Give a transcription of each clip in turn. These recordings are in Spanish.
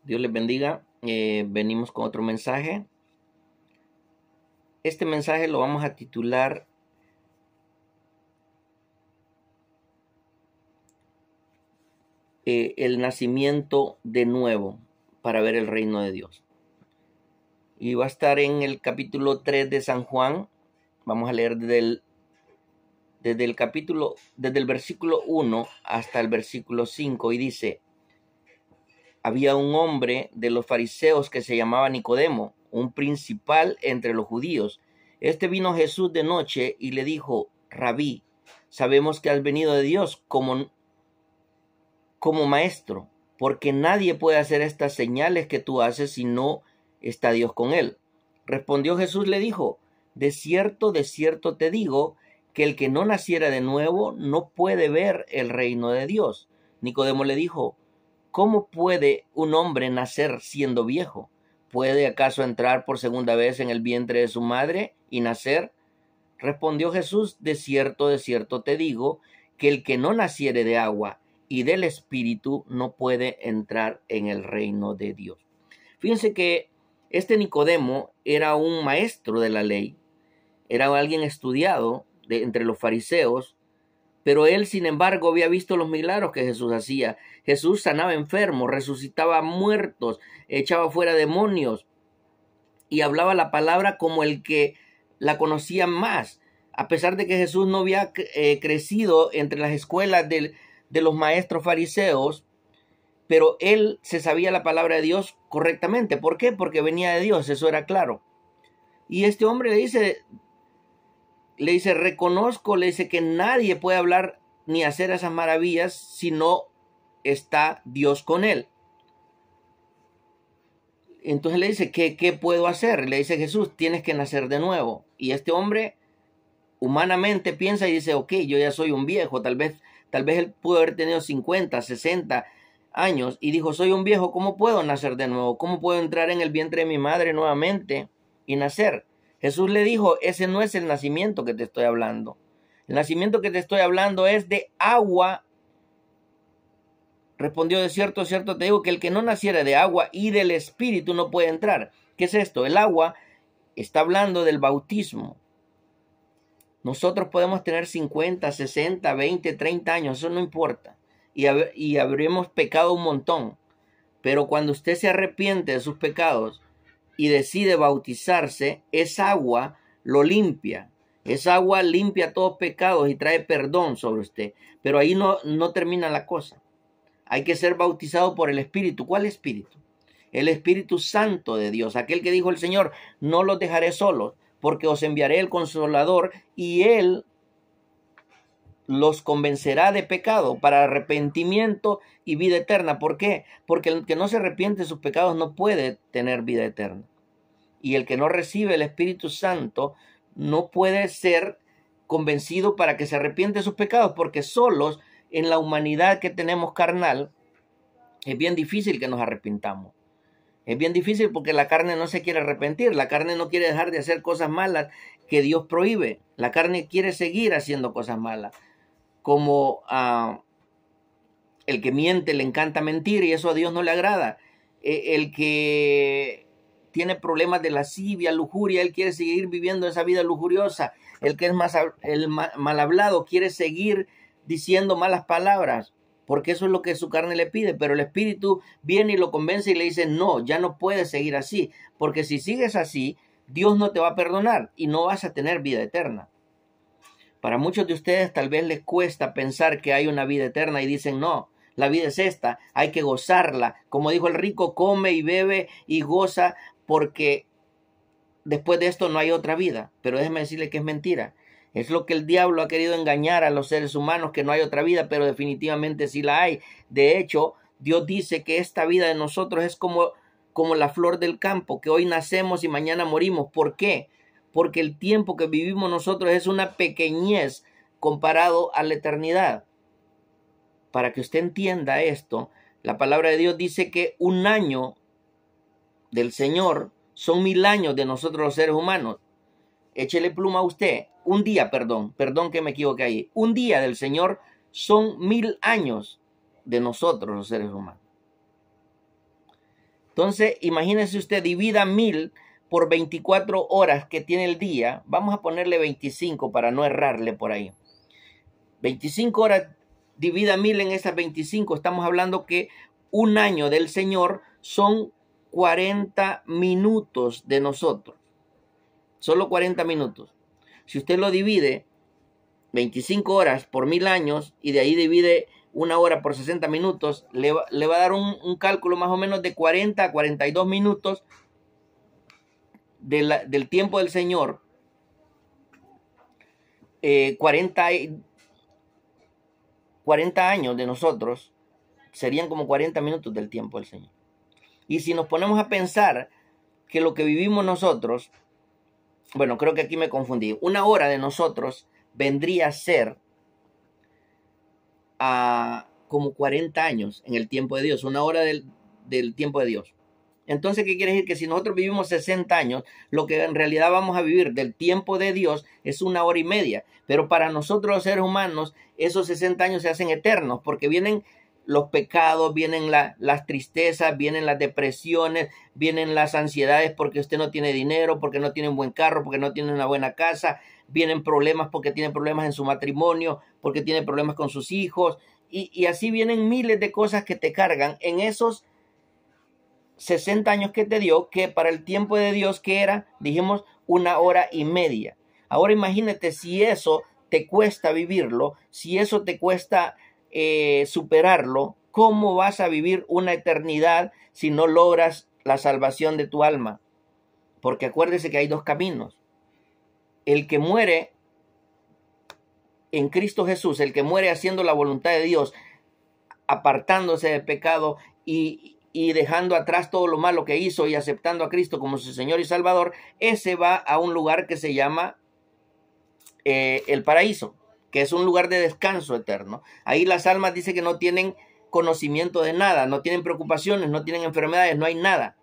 Dios les bendiga. Venimos con otro mensaje. Este mensaje lo vamos a titular El nacimiento de nuevo para ver el reino de Dios. Y va a estar en el capítulo 3 de San Juan. Vamos a leer desde el versículo 1 hasta el versículo 5 y dice: había un hombre de los fariseos que se llamaba Nicodemo, un principal entre los judíos. Este vino a Jesús de noche y le dijo: Rabí, sabemos que has venido de Dios como maestro, porque nadie puede hacer estas señales que tú haces si no está Dios con él. Respondió Jesús, le dijo: de cierto te digo, que el que no naciera de nuevo no puede ver el reino de Dios. Nicodemo le dijo: ¿cómo puede un hombre nacer siendo viejo? ¿Puede acaso entrar por segunda vez en el vientre de su madre y nacer? Respondió Jesús: de cierto te digo, que el que no naciere de agua y del Espíritu no puede entrar en el reino de Dios. Fíjense que este Nicodemo era un maestro de la ley, era alguien estudiado entre los fariseos, pero él, sin embargo, había visto los milagros que Jesús hacía. Jesús sanaba enfermos, resucitaba muertos, echaba fuera demonios y hablaba la palabra como el que la conocía más. A pesar de que Jesús no había crecido entre las escuelas de los maestros fariseos, pero él se sabía la palabra de Dios correctamente. ¿Por qué? Porque venía de Dios, eso era claro. Y este hombre le dice, reconozco, le dice que nadie puede hablar ni hacer esas maravillas si no está Dios con él. Entonces le dice, ¿qué puedo hacer? Le dice Jesús, tienes que nacer de nuevo. Y este hombre humanamente piensa y dice, ok, yo ya soy un viejo, tal vez él pudo haber tenido 50, 60 años y dijo, soy un viejo, ¿cómo puedo nacer de nuevo? ¿Cómo puedo entrar en el vientre de mi madre nuevamente y nacer? Ese le dijo, ese no es el nacimiento que te estoy hablando. El nacimiento que te estoy hablando es de agua. Respondió, de cierto te digo, que el que no naciera de agua y del Espíritu no puede entrar. ¿Qué es esto? El agua está hablando del bautismo. Nosotros podemos tener 50, 60, 20, 30 años, eso no importa. Y habremos pecado un montón. Pero cuando usted se arrepiente de sus pecados y decide bautizarse, esa agua lo limpia. Esa agua limpia todos pecados y trae perdón sobre usted. Pero ahí no termina la cosa. Hay que ser bautizado por el Espíritu. ¿Cuál Espíritu? El Espíritu Santo de Dios. Aquel que dijo el Señor, no los dejaré solos, porque os enviaré el Consolador y Él los convencerá de pecado para arrepentimiento y vida eterna. ¿Por qué? Porque el que no se arrepiente de sus pecados no puede tener vida eterna. Y el que no recibe el Espíritu Santo no puede ser convencido para que se arrepiente de sus pecados, porque solos en la humanidad que tenemos carnal es bien difícil que nos arrepintamos. Es bien difícil porque la carne no se quiere arrepentir. La carne no quiere dejar de hacer cosas malas que Dios prohíbe. La carne quiere seguir haciendo cosas malas. Como el que miente le encanta mentir y eso a Dios no le agrada. El que tiene problemas de lascivia, lujuria, él quiere seguir viviendo esa vida lujuriosa. El que es mal hablado quiere seguir diciendo malas palabras, porque eso es lo que su carne le pide, pero el Espíritu viene y lo convence y le dice, no, ya no puedes seguir así, porque si sigues así, Dios no te va a perdonar y no vas a tener vida eterna. Para muchos de ustedes tal vez les cuesta pensar que hay una vida eterna y dicen, no, la vida es esta, hay que gozarla. Como dijo el rico, come y bebe y goza, porque después de esto no hay otra vida. Pero déjeme decirle que es mentira. Es lo que el diablo ha querido engañar a los seres humanos, que no hay otra vida, pero definitivamente sí la hay. De hecho, Dios dice que esta vida de nosotros es como la flor del campo, que hoy nacemos y mañana morimos. ¿Por qué? Porque el tiempo que vivimos nosotros es una pequeñez comparado a la eternidad. Para que usted entienda esto, la palabra de Dios dice que un año del Señor son 1000 años de nosotros los seres humanos. Échele pluma a usted. Un día, perdón que me equivoqué ahí. Un día del Señor son 1000 años de nosotros los seres humanos. Entonces, imagínese usted, divida 1000 por 24 horas que tiene el día. Vamos a ponerle 25 para no errarle por ahí. 25 horas, divida 1000 en esas 25. Estamos hablando que un año del Señor son 40 minutos de nosotros. Solo 40 minutos. Si usted lo divide 25 horas por 1000 años y de ahí divide una hora por 60 minutos, le va a dar un cálculo más o menos de 40 a 42 minutos del tiempo del Señor. 40 años de nosotros serían como 40 minutos del tiempo del Señor. Y si nos ponemos a pensar que lo que vivimos nosotros, bueno, creo que aquí me confundí, una hora de nosotros vendría a ser como 40 años en el tiempo de Dios, una hora del tiempo de Dios. Entonces, ¿qué quiere decir? Que si nosotros vivimos 60 años, lo que en realidad vamos a vivir del tiempo de Dios es una hora y media. Pero para nosotros los seres humanos, esos 60 años se hacen eternos, porque vienen los pecados, vienen las tristezas, vienen las depresiones, vienen las ansiedades porque usted no tiene dinero, porque no tiene un buen carro, porque no tiene una buena casa, vienen problemas porque tiene problemas en su matrimonio, porque tiene problemas con sus hijos, y así vienen miles de cosas que te cargan en esos 60 años que te dio, que para el tiempo de Dios, que era, dijimos, una hora y media. Ahora imagínate si eso te cuesta vivirlo, si eso te cuesta superarlo, ¿cómo vas a vivir una eternidad si no logras la salvación de tu alma? Porque acuérdese que hay dos caminos. El que muere en Cristo Jesús, el que muere haciendo la voluntad de Dios, apartándose del pecado y dejando atrás todo lo malo que hizo y aceptando a Cristo como su Señor y Salvador, ese va a un lugar que se llama el paraíso, que es un lugar de descanso eterno. Ahí las almas dice que no tienen conocimiento de nada, no tienen preocupaciones, no tienen enfermedades, no hay nada.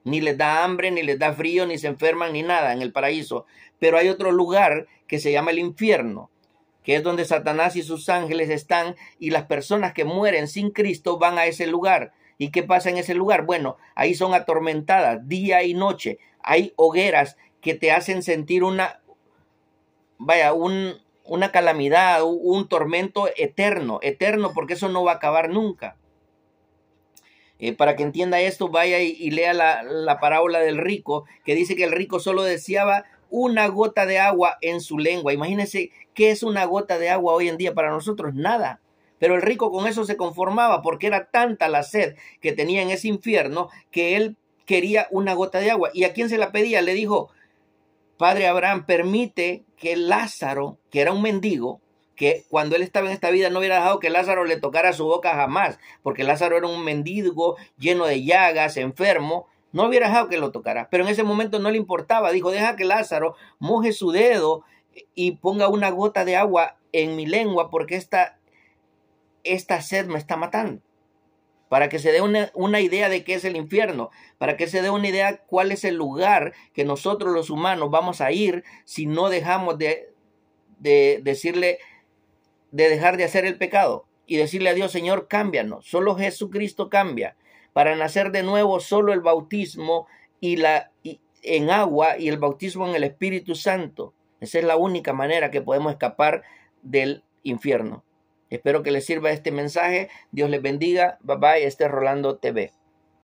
Ni les da hambre, ni les da frío, ni se enferman, ni nada en el paraíso. Pero hay otro lugar que se llama el infierno, que es donde Satanás y sus ángeles están, y las personas que mueren sin Cristo van a ese lugar. ¿Y qué pasa en ese lugar? Bueno, ahí son atormentadas día y noche. Hay hogueras que te hacen sentir una calamidad, un tormento eterno, porque eso no va a acabar nunca. Para que entienda esto, vaya y lea la parábola del rico, que dice que el rico solo deseaba una gota de agua en su lengua. Imagínense qué es una gota de agua hoy en día para nosotros, nada. Pero el rico con eso se conformaba, porque era tanta la sed que tenía en ese infierno que él quería una gota de agua. ¿Y a quién se la pedía? Le dijo: Padre Abraham, permite que Lázaro, que era un mendigo, que cuando él estaba en esta vida no hubiera dejado que Lázaro le tocara su boca jamás, porque Lázaro era un mendigo lleno de llagas, enfermo, no hubiera dejado que lo tocara. Pero en ese momento no le importaba, dijo: deja que Lázaro moje su dedo y ponga una gota de agua en mi lengua, porque esta sed me está matando. Para que se dé una idea de qué es el infierno, para que se dé una idea cuál es el lugar que nosotros los humanos vamos a ir si no dejamos de dejar de hacer el pecado y decirle a Dios: Señor, cámbianos. Solo Jesucristo cambia. Para nacer de nuevo, solo el bautismo en agua y el bautismo en el Espíritu Santo. Esa es la única manera que podemos escapar del infierno. Espero que les sirva este mensaje. Dios les bendiga. Bye bye. Este es Rolando TV.